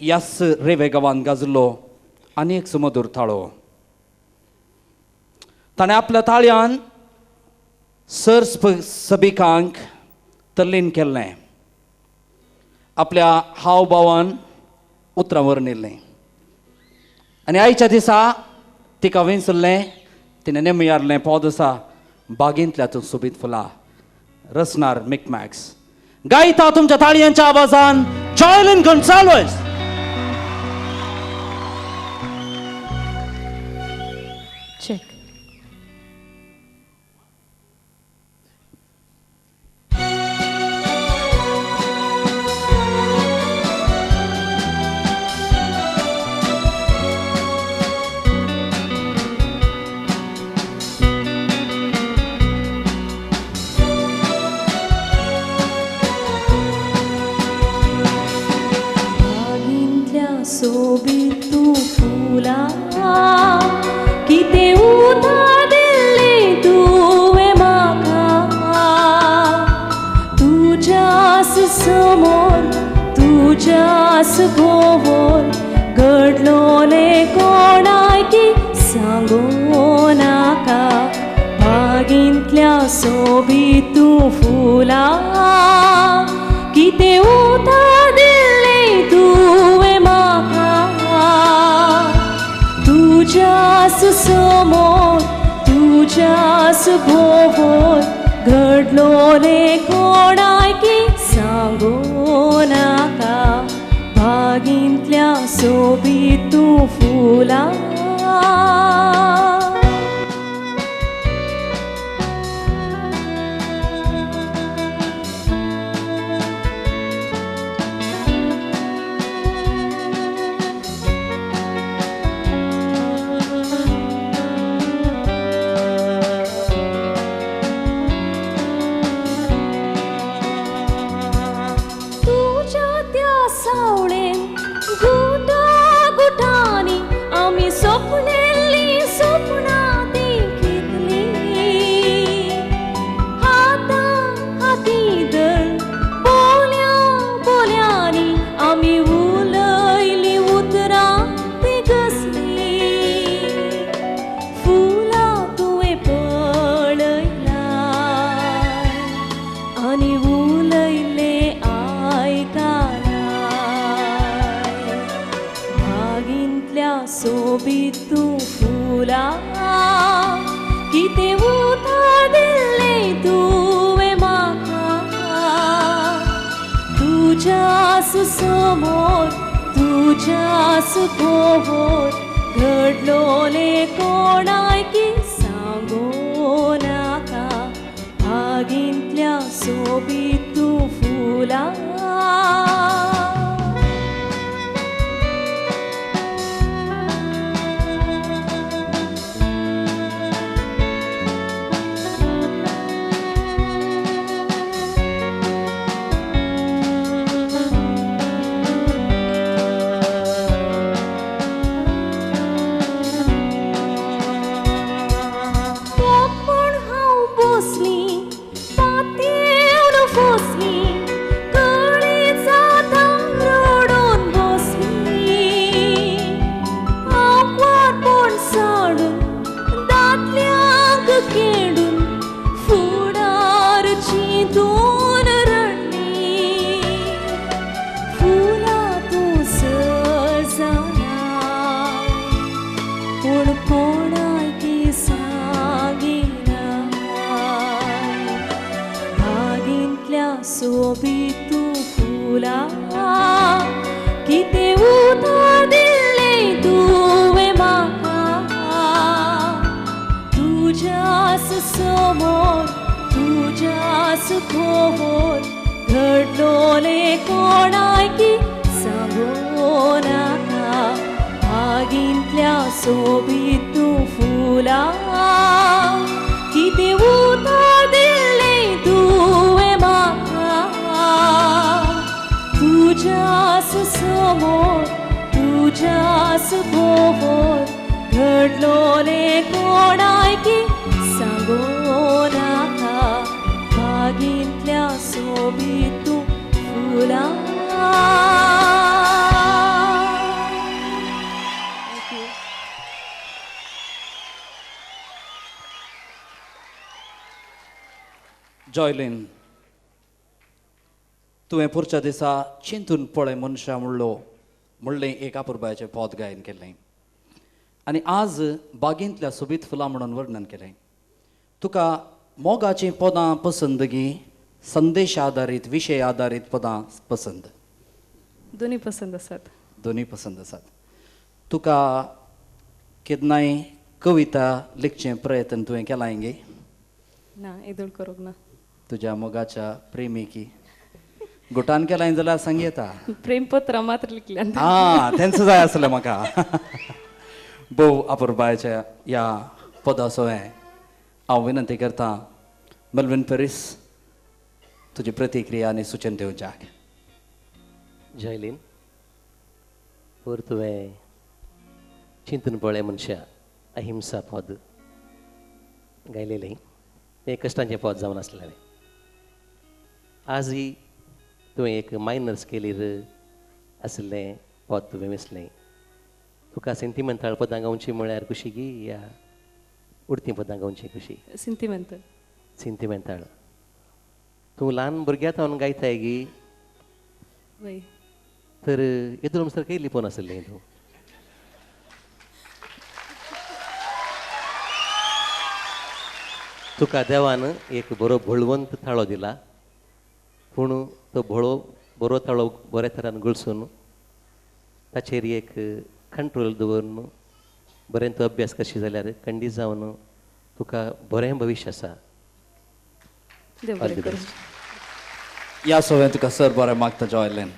यास रेवे गांवांत गाजलो आनी एक सुमधूर थाळो. ताणें आपल्या ताळ्यान सर सबिकांक तल्लीन केल्लें, आपल्या हावभावान उतरां वरनिल्लें. आनी आयच्या दिसा तिका विंचल्लें, तिणें नेमियारलें पोद आसा बागेंतल्यातून सोबीत फुलां. रसनार मिकमॅक्स गायता तुमच्या ताळयांच्या आवाजान जॉयलिन गोन्साल्वीस. Check. सोबीत तू फुला किते उतार दिले तुवें म्हाका. तुज्याच समोर तुज्याच भोंवोर घडलोलें कोणाकी सांगो नाका. बागेंतल्या सोबीत तू फुला किते उतार दिले तुवें म्हाका. तुज्याच समोर तुज्याच भोंवोर घडलोलें कोणाकी सांगो नाका. बागेंतल्या सोबीत तू फुला. सोबीत तू फुला किते उतार दिले तुवें म्हाका. तुज्याच समोर तुज्याच भोंवोर घडलोलें कोणाकी सांगो नाका. बागेंतल्या सोबीत तू फुला. सोबीत तू फुला किते उतार दिले तुवें म्हाका. तुज्याच समोर तुज्याच भोंवोर घडलोलें कोणाकी सांगो नाका. बागेंतल्या सोबीत तू फुला किते उतार दिले तुवें म्हाका. तुज्याच समोर तुज्याच भोंवोर घडलोलें कोणाकी सांगो नाका. बागेंतल्या सोबीत तू फुला. जॉयलीन तुवें पुरच्या दिसा चिंतून पळय मनशां म्हणलें एक आपुरबायाचें पोत गायन केलें आनी आज बागेंतल्या सोबीत फुलां म्हणून वर्णन केलें. तुका मोगाचीं पदां पसंद गी संदेश आदारीत विशय आदारीत पदां पसंद? दोन्ही पसंद आसात. दोन्ही पसंद आसात. तुका केन्नाय कविता लिखचे प्रयत्न तुवें केलाय गे? ना येदोळ करूंक ना. तुज्या मोगाच्या प्रेमिकी गुटान केलाय जाल्यार सांग येता. प्रेमपत्र मात्र लिखल्यान. तेंच जाय आसलें म्हाका. भोव आपुरबायच्या ह्या पदासोवें हांव विनंती करतां मेल्विन पेरीस तुजी प्रतिक्रिया आनी सुचन दिवच्याक. जॉयलीन वर तुवें चिंतून पळय मनशा अहिंसा पद गायलेलें तें कश्टांचें पद जावन आसलेलें. आजय तुवें एक मायनर स्केलीर आसलें पद तुवें वेंचलें. तुका सेंटिमेंटल पदां गावची म्हळ्यार खुशी गी या उडतीं पदां गावची खुशी? सेंटिमेंटल. सेंटिमेंटल. तूं ल्हान भुरग्यां सावन गायताय गी वय तर येदोळ म्हणसर केली लिपोवन आसलें तूं. तुका देवान एक बरो भळवंत थाळो दिला पूण तो बरो थाळो बऱ्या तरान गळसून ताचेर एक कंट्रोल दवरून बरें तूं अभ्यास करशी जाल्यार खंडीत जावन तुका बरें भविश्य आसा. देव बरें करूं. ह्या सोवें तुका सर बरें मागता जॉयलीन.